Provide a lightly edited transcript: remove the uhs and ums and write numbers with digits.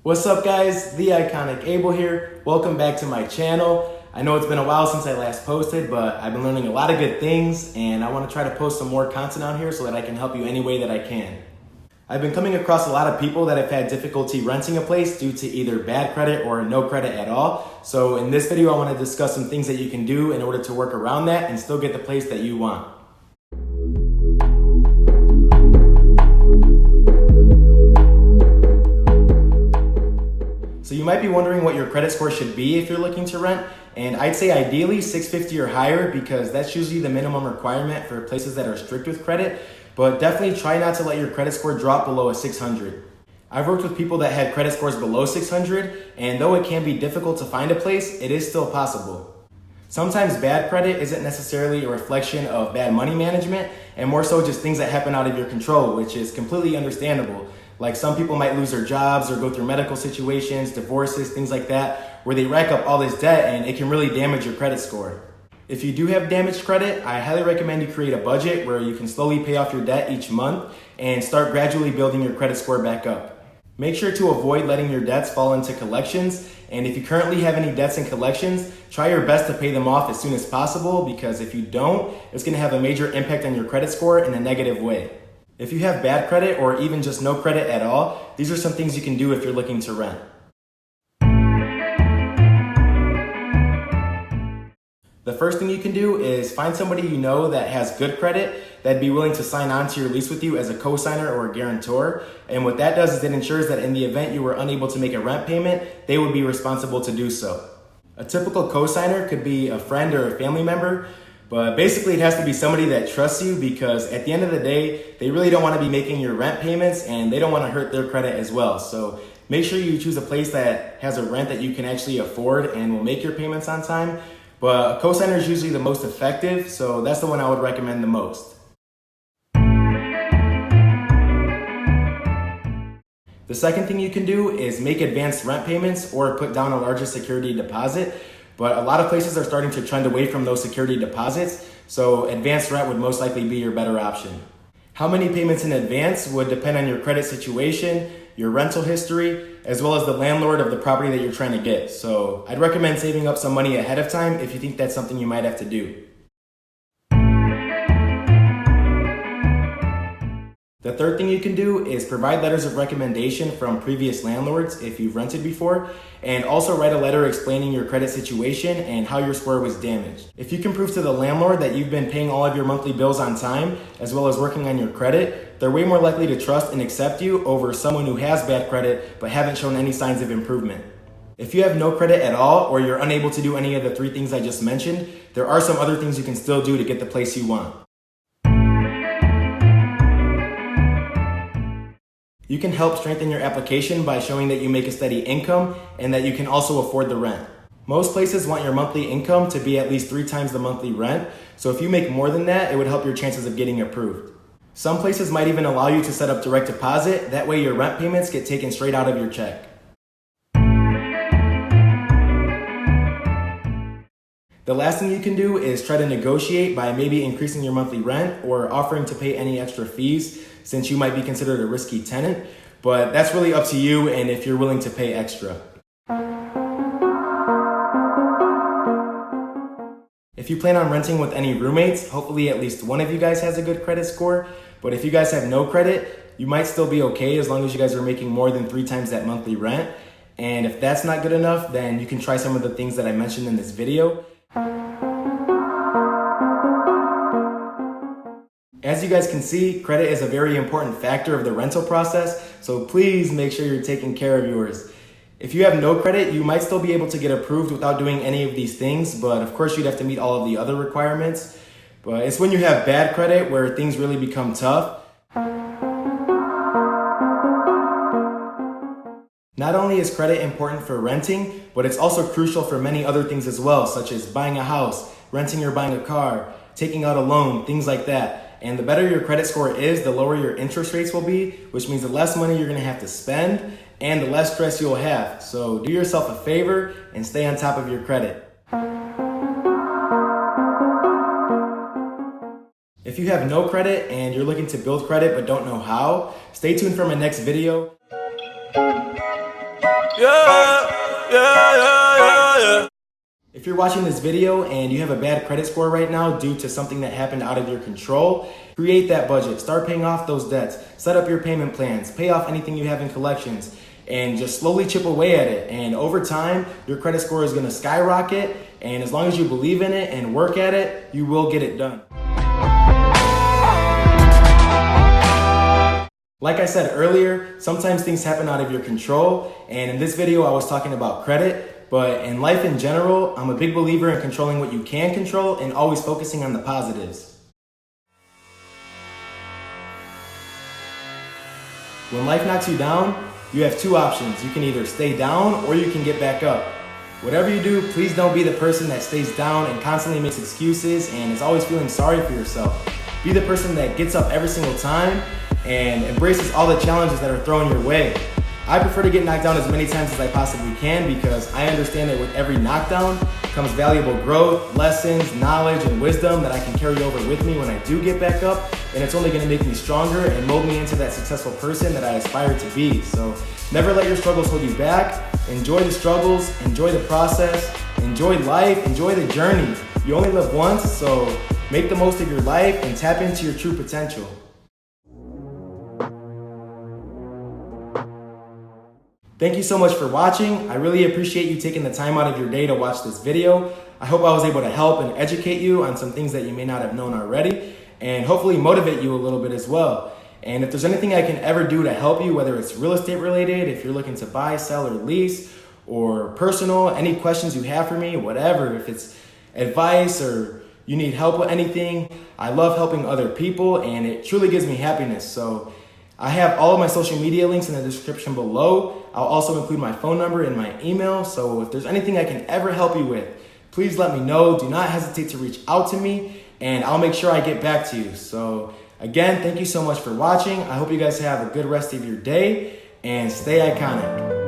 What's up guys, the IconicAbel here. Welcome back to my channel. I know it's been a while since I last posted, but I've been learning a lot of good things and I want to try to post some more content on here so that I can help you any way that I can. I've been coming across a lot of people that have had difficulty renting a place due to either bad credit or no credit at all. So in this video, I want to discuss some things that you can do in order to work around that and still get the place that you want. So you might be wondering what your credit score should be if you're looking to rent, and I'd say ideally 650 or higher because that's usually the minimum requirement for places that are strict with credit, but definitely try not to let your credit score drop below a 600. I've worked with people that had credit scores below 600, and though it can be difficult to find a place, it is still possible. Sometimes bad credit isn't necessarily a reflection of bad money management, and more so just things that happen out of your control, which is completely understandable. Like some people might lose their jobs or go through medical situations, divorces, things like that, where they rack up all this debt and it can really damage your credit score. If you do have damaged credit, I highly recommend you create a budget where you can slowly pay off your debt each month and start gradually building your credit score back up. Make sure to avoid letting your debts fall into collections, and if you currently have any debts in collections, try your best to pay them off as soon as possible, because if you don't, it's going to have a major impact on your credit score in a negative way. If you have bad credit or even just no credit at all, these are some things you can do if you're looking to rent. The first thing you can do is find somebody you know that has good credit that'd be willing to sign on to your lease with you as a co-signer or a guarantor. And what that does is it ensures that in the event you were unable to make a rent payment, they would be responsible to do so. A typical co-signer could be a friend or a family member, but basically it has to be somebody that trusts you, because at the end of the day, they really don't want to be making your rent payments and they don't want to hurt their credit as well. So make sure you choose a place that has a rent that you can actually afford and will make your payments on time. But a co-signer is usually the most effective, so that's the one I would recommend the most. The second thing you can do is make advanced rent payments or put down a larger security deposit. But a lot of places are starting to trend away from those security deposits, so advanced rent would most likely be your better option. How many payments in advance would depend on your credit situation, your rental history, as well as the landlord of the property that you're trying to get. So I'd recommend saving up some money ahead of time if you think that's something you might have to do. The third thing you can do is provide letters of recommendation from previous landlords if you've rented before, and also write a letter explaining your credit situation and how your score was damaged. If you can prove to the landlord that you've been paying all of your monthly bills on time, as well as working on your credit, they're way more likely to trust and accept you over someone who has bad credit but haven't shown any signs of improvement. If you have no credit at all, or you're unable to do any of the three things I just mentioned, there are some other things you can still do to get the place you want. You can help strengthen your application by showing that you make a steady income and that you can also afford the rent. Most places want your monthly income to be at least 3 times the monthly rent, so if you make more than that, it would help your chances of getting approved. Some places might even allow you to set up direct deposit, that way your rent payments get taken straight out of your check. The last thing you can do is try to negotiate by maybe increasing your monthly rent or offering to pay any extra fees, since you might be considered a risky tenant, but that's really up to you and if you're willing to pay extra. If you plan on renting with any roommates, hopefully at least one of you guys has a good credit score, but if you guys have no credit, you might still be okay as long as you guys are making more than 3 times that monthly rent. And if that's not good enough, then you can try some of the things that I mentioned in this video. As you guys can see, credit is a very important factor of the rental process, so please make sure you're taking care of yours. If you have no credit, you might still be able to get approved without doing any of these things, but of course you'd have to meet all of the other requirements. But it's when you have bad credit where things really become tough. Not only is credit important for renting, but it's also crucial for many other things as well, such as buying a house, renting or buying a car, taking out a loan, things like that. And the better your credit score is, the lower your interest rates will be, which means the less money you're going to have to spend and the less stress you'll have. So do yourself a favor and stay on top of your credit. If you have no credit and you're looking to build credit but don't know how, stay tuned for my next video. Yeah. If you're watching this video and you have a bad credit score right now due to something that happened out of your control, create that budget. Start paying off those debts. Set up your payment plans. Pay off anything you have in collections. And just slowly chip away at it. And over time, your credit score is going to skyrocket. And as long as you believe in it and work at it, you will get it done. Like I said earlier, sometimes things happen out of your control. And in this video, I was talking about credit. But in life in general, I'm a big believer in controlling what you can control and always focusing on the positives. When life knocks you down, you have two options. You can either stay down or you can get back up. Whatever you do, please don't be the person that stays down and constantly makes excuses and is always feeling sorry for yourself. Be the person that gets up every single time and embraces all the challenges that are thrown your way. I prefer to get knocked down as many times as I possibly can because I understand that with every knockdown comes valuable growth, lessons, knowledge, and wisdom that I can carry over with me when I do get back up, and it's only going to make me stronger and mold me into that successful person that I aspire to be. So never let your struggles hold you back. Enjoy the struggles, enjoy the process, enjoy life, enjoy the journey. You only live once, so make the most of your life and tap into your true potential. Thank you so much for watching. I really appreciate you taking the time out of your day to watch this video. I hope I was able to help and educate you on some things that you may not have known already, and hopefully motivate you a little bit as well. And if there's anything I can ever do to help you, whether it's real estate related, if you're looking to buy, sell, or lease, or personal, any questions you have for me, whatever, if it's advice or you need help with anything, I love helping other people and it truly gives me happiness. So I have all of my social media links in the description below. I'll also include my phone number and my email. So if there's anything I can ever help you with, please let me know. Do not hesitate to reach out to me and I'll make sure I get back to you. So again, thank you so much for watching. I hope you guys have a good rest of your day and stay iconic.